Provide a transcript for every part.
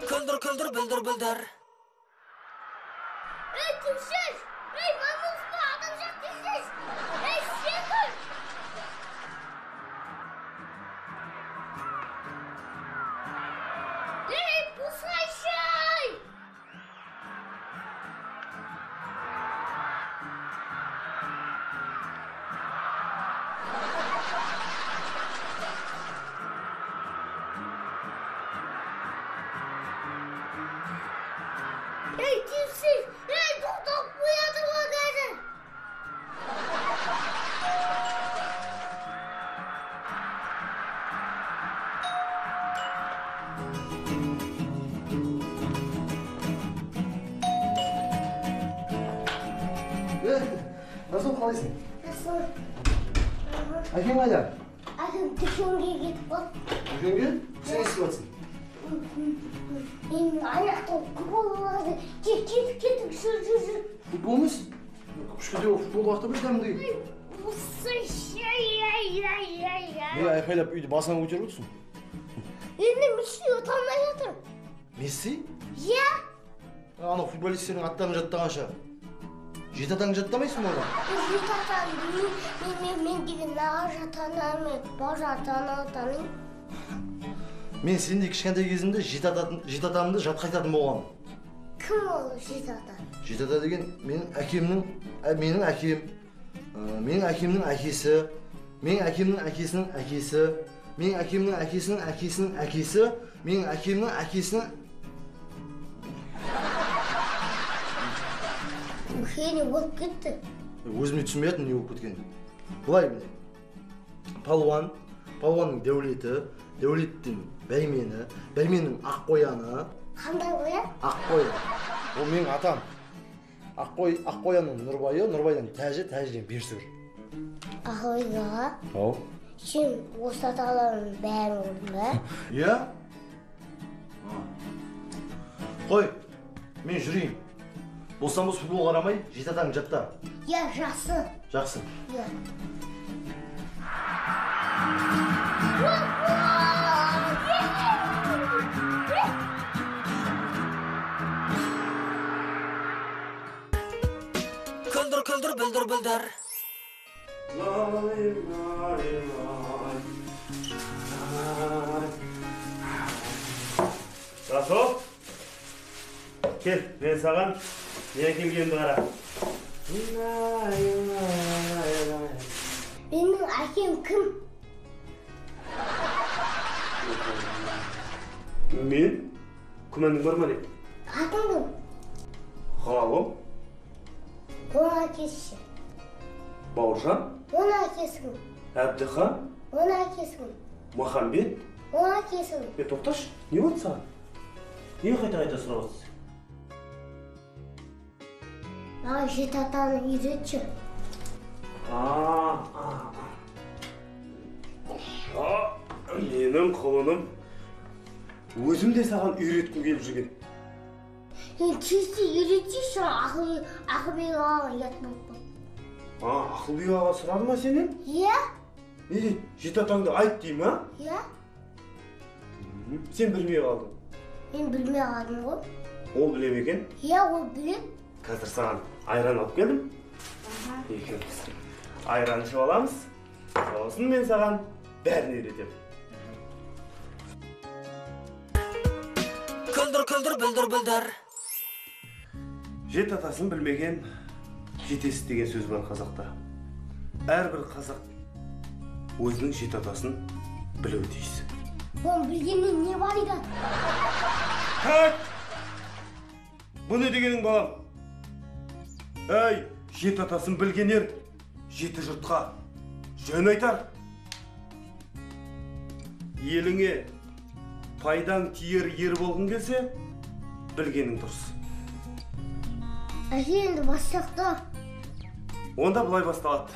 Kıldır kıldır bildir bildir. Ey kimsiz? Ey namuslu adamcak kimsiz? Ey şeker! Ey pusay şey! Ey kimsiz? Ey doktor bu yadıma gelin! Nasıl kalıyorsun? Nasıl? Әкең қайда? Әкем дүкенге кетіп қалды. Дүкенге? Сен не істеп жатсың? Мен аяқта болады. Кетіп жүр. Футбол емес? Күшкіде футбол уақыты бір кәдімгідей. Осы шай. Не айқайлап үйді басыңа көтеріп отырсың? Енді Месси оталмай жатыр. Месси? Иә. Анау футболистердің аттарын жаттағанша. Жеті атаң жаттамайсың ба одан? Мен деген наға жатанамын. Бар атаны. Мен сендей кішкентай кезімде жеті атамды жатқайтатын болғанмын. Кім ол жеті ата? Жеті ата деген менің әкемнің әкесі, менің әкемнің әкесінің әкесі, менің әкемнің әкесінің әкесінің әкесі, менің әкемнің әкесінің... Не болып кетті? Өзіме түсінбей жатырмын не болып кеткенін. Былай міне. Палуанның дәулеті, дәулеттің бәймені, бәйменнің аққояны. Қандай қоян? Аққоян. Ол менің атам. Аққоянның Нұрбайы, Нұрбайдан Тәжі, Тәжіден Берсүгір. Аққойға? Ау. Сен осы аталардың бәрін көрдің бе? Иә? Қой, мен жүрейін. Болсам футбол қарамай, жеті атаң жатта. Иә, жақсы. Жақсы. Иә. Kıldır kıldır bildir bildir. Расул, кел, мен саған не келгенімді қара. Менің әкем кім? Мен күмәнің бар ма не? Атың кім? Ғалым, Оның әкесі. Бауыржан, Оның әкесі кім? Әбдіхан, Оның әкесі кім? Махамбет. Оның әкесі кім? Тоқташы, не болды саған? Не қайта сұрап отырсың? Маған жеті атаны үйретші. Менің құлыным өзім де саған үйреткім келіп жүрген. Мен тезде үйретші, Ақылбек ағаға ұят болып қалды. Ақылбек аға сұрады ма сенен? Иә? Не дейді? Жеті атаңды айт дей ма? Иә? Сен білмей қалдың. Мен білмей қалдым ғой. Ол білем екен. Иә, ол білем. Қазір саған айран алып келдім. Екеуміз айран ішіп аламыз. Сосын мен саған бәрін үйретемін. Kıldır kıldır bildir bildir. Жет атасын білмеген жетесіз деген сөз бар қазақта. Әрбір қазақ өзінің жет атасын білуі тиіс. Оның білгеннен не бар еді? Тәт! Бұл не дегенің балам? Әй, жет атасын білгенер жеті жұртқа жөн айтар. Еліңе пайдаң тиер ер болғың келсе, білгенің дұрыс. Әке, енді бастайық та. Онда былай басталады.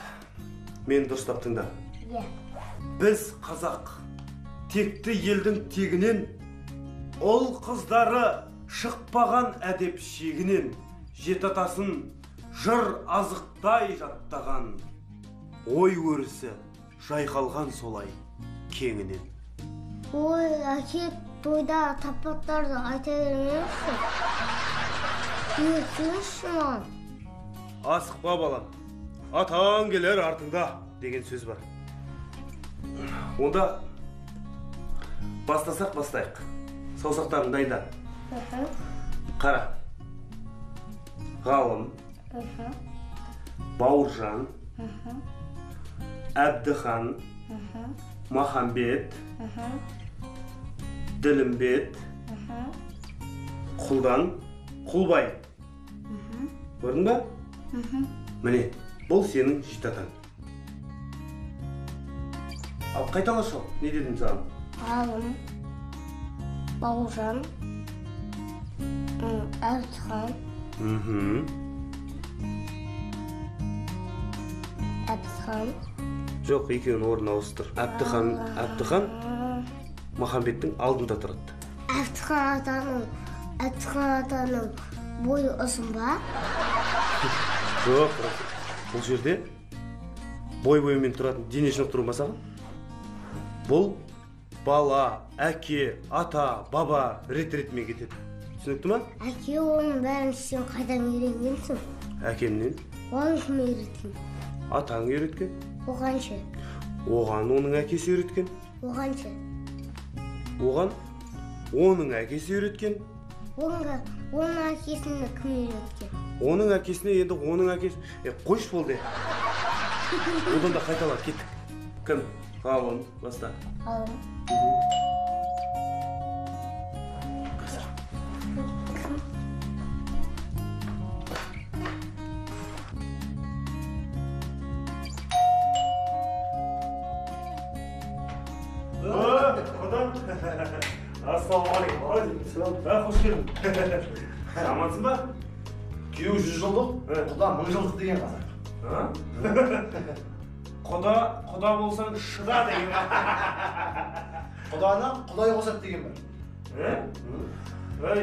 Мен дұрыстап тыңда. Иә. Біз қазақ текті елдің тегінен, ұл қыздары шықпаған әдеп шегінен, жет атасын жыр азықтай жаттаған, ой өрісі жайқалған солай кеңінен. Ой, әке, тойда тапаттарды айта бермейсің. Үйретсеңізші маған. Асықпа балам. Атаң келер артыңда деген сөз бар. Онда бастасақ бастайық. Саусақтарың дайында. Қара. Ғалым. Бауыржан. Әбдіхан. Махамбет. Ділімбет. Құлдан. Құлбай. Көрдің ба? Міне, бұл сенің житатаң. Ал қайтала шал, не дедім саған? Ғалым, Бауыржан, Әбдіхан. Әбдіхан. Жоқ, екеуін орын ауыстыр. Әбдіхан Махамбеттің алдында тұрады. Әбдіхан атаның бойы ұзын ба? Жоқ, бұл жерде бой-бойымен тұратын дене шынықтыру ма саған? Бұл бала, әке, ата, баба рет-ретімен кетеді. Түсінікті ма? Әке, оның бәрін сен қайдан үйренгенсің? Әкемнен. Оған кім үйреткен? Атаң үйреткен. Оған ше? Оған оның әкесі үйреткен. Оған ше? Оған оның әкесі үйреткен. Оның әкесіне кім үйреткен? Оның әкесіне енді оның әкесі... Қойш болды. Одан да қайталап кеттік. Кім? Ғалым, баста. Ғалым. Ассалаумағалейкум. Қош келдің. Амансың ба? Күйеу 100 жылдық, құда 1000 жылдық деген қазақ. Құда болсаң шыда деген. Құданы құдай қосады деген бар. Ей,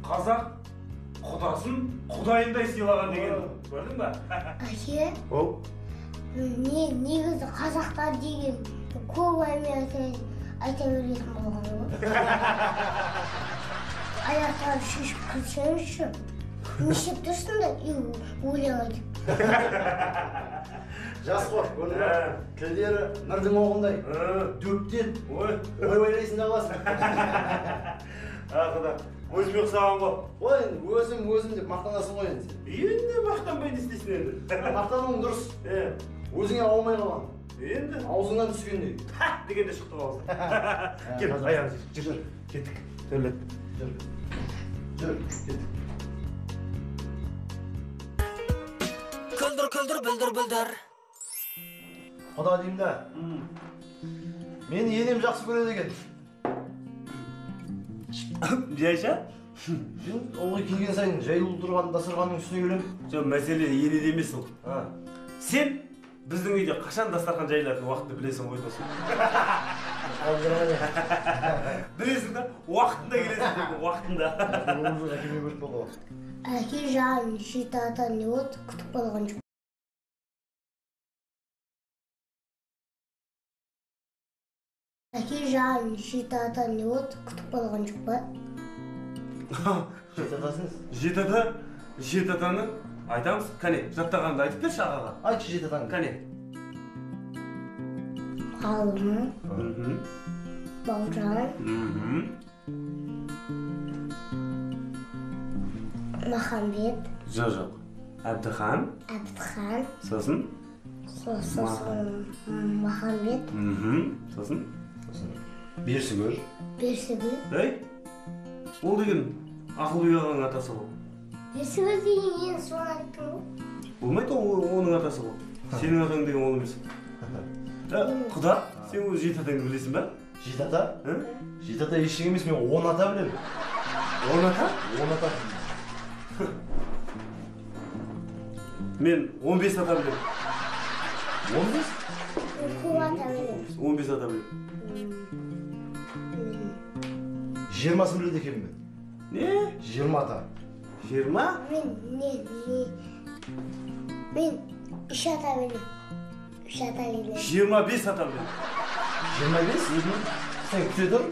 қазақ құдасын құдайындай сыйлаған деген. Көрдің ба? Әке, Ол? негізі қазақтар деген көп әңгіме айта беретін болған ғой. Аяқтарын шешіп кірсеңізші. Нешеп тұрсың да өлең айтып. Жас қой, көрдің ба? Тілдері нұрдың оғындай. Дөптен. Ой ойлайсың да қаласың. Құда, өзіме ұқсаған ғой. Ой, өзім деп мақтанасың ғой енді. Енді мақтанбай не істейсің енді? Мақтануың дұрыс. Өзіңе аумай қалған. Енді? Аузыңнан түскендей. Дегенде шықты қаласың. Кел, аяғын жүр. Кеттік. Төрлет. Жүр, кеттік. Күлдір, бүлдір. Құда деймін да. Мені енем жақсы көреді екен. Жайша? Мен ылғи келген сайын жайылып тұрған дастарханның үстіне келем. Жоқ, мәселе енеде емес ол. Сен біздің үйде қашан дастархан жайылатын уақытты білесің ғой досым. Білесің да, уақытында келесің деген, уақытында. Әкеме көріп болды. Әке жағын житатан не болды, күтіп қалған жоқ. Әке жағын житатан не болды, күтіп қалған жоқ па? Жетатасыңыз? Жетатаны айтамыз. Кәне, жаттағанды айтып берші ағаға. Айтшы жетатаны. Кәне. Ғалым, Бауыржан, Махамбет, Жоқ. Әбдіхан. Сосын? Махамбет. Сосын? Берсігүл. Ей, ол деген ақыл ұялының атасы бол. Берсігүл деген ең соны айттың ғой. Болмайды оның атасы бол. Сенің атаң деген ол емес. Құда, сен өз жетатаңды білесің ба? Жетата? Жетата ештеңе емес, мен 10 ата білем. 10 ата? 10 ата. Мен 15 ата білем. 15? Көп ата білем. 15 ата білем. 20-сын біледі екен мен. Не? 20 ата. 20? Мен 3 ата білем. 25 ата білем. 25? Сен күте тұр.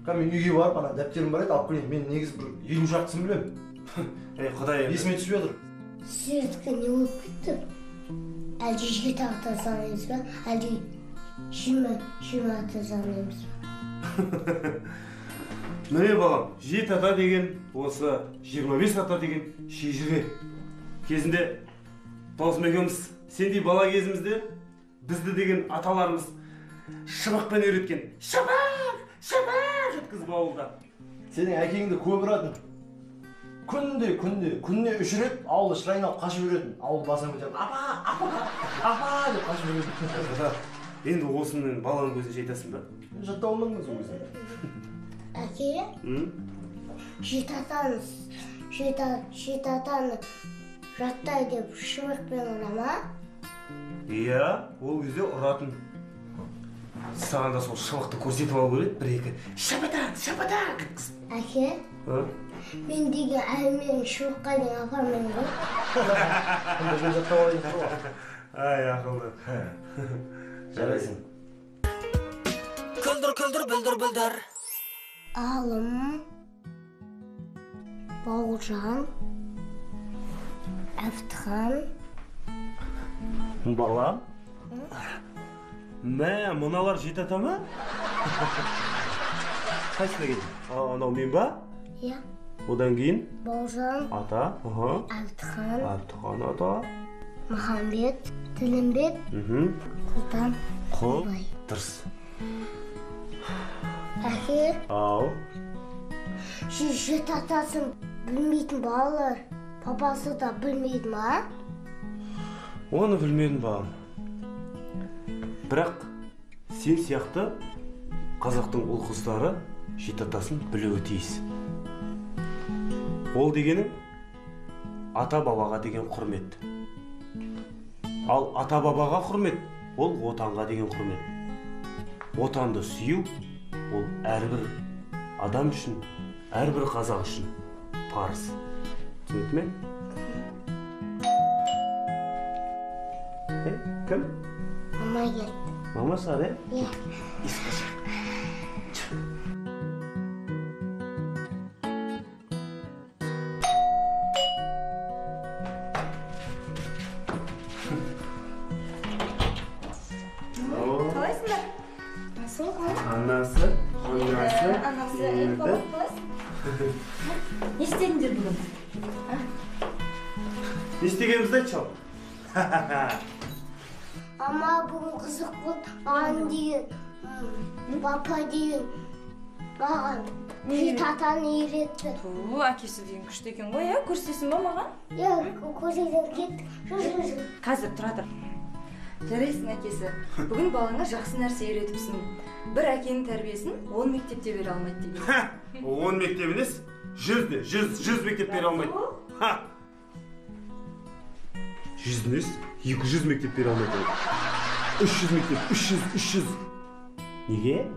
Мен үйге барып, ана дәптерім бар еді, алып келейін. Мен негізі бір елу шақтысын білем. Құдай Есіме түспей отыр. Сіздікі не болып кетті? Әлде 7 ата санаймыз ба? Әлде 20 ата санаймыз ба? Міне балам, 7 ата деген осы 25 ата деген шежіре. Кезінде досым екеуміз сендей бала кезімізде бізді деген аталарымыз шыбықпен үйреткен. Шыбық жеткізіп ауылда. Сенің әкеңді көп ұратын. Күнде 3 рет ауылды шырайнап қашып жүретін. Ауыл басын көтеріп, апа деп қашып жүретін. Енді осының баланың көзінше айтасың ба? Жаттап алмадың сол кезде. Әке, 7 атаны жаттай деп шыбықпен ұрама? Иә, ол кезде ұратын. Саған да сол шыбықты көрсетіп алу керек, бір-екі шабадан кіткізіп. Әке, мен деген әлменің шыбыққа дейін апармын ғой. Мен жаттап алайын ғой. Ай, ақылды. Жарайсың. Күлдір, бүлдір. Алым, Бауыржан, Әфтіхан. Балам? Мә, мұналар 7 ата ма? Қайсына келдің? Анау мен ба? Иә. Одан кейін? Бауыржан, Ата, Әфтіхан, ата. Махамбет, Тілімбет, Құлтан, Құл, дұрыс. Әке, Ау. 7 атасын білмейтін балалар, папасы да білмейді ма? Оны білмедім балам. Бірақ сен сияқты қазақтың ұл қыздары 7 атасын білуі тиіс. Ол дегенің ата бабаға деген құрмет. Ал ата бабаға құрмет, ол отанға деген құрмет. Отанды сүю, ол әрбір адам үшін, әрбір қазақ үшін парыз. Түсінікті ме? Кім? Мама келді. Мама сады? Иә. Қалайсыңдар? Насыл ғой? Анасы, Анасы, бабақ қалайсың? Не істедіңдер бүгін? Не істегенімізді айтшы ал. Ама бүгін қызық болды. Маған деген, папа деген маған 7 атаны үйретті. Әкесі деген күшті екен ғой, иә? Көрсетесің ба маған? Иә, көрсетіп кеттік. Жүр. Қазір тұра тұр. Жарайсың әкесі. Бүгін балаңа жақсы нәрсе үйретіпсің. Бір әкенің тәрбиесін 10 мектепте бере алмайды деген. 10 мектеп емес, 100 мектеп бере алмайды. 100 емес, 200 мектеп бере алмайды. 300 мектеп, 300. Неге?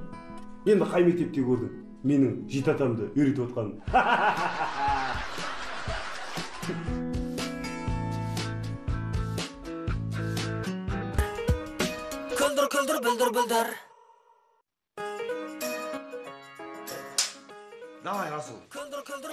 Енді қай мектепте көрдің? Менің 7 атамды үйретіп отқаным. Күлдір, бүлдір. Давай, Расул. Күлдір, бүлдір.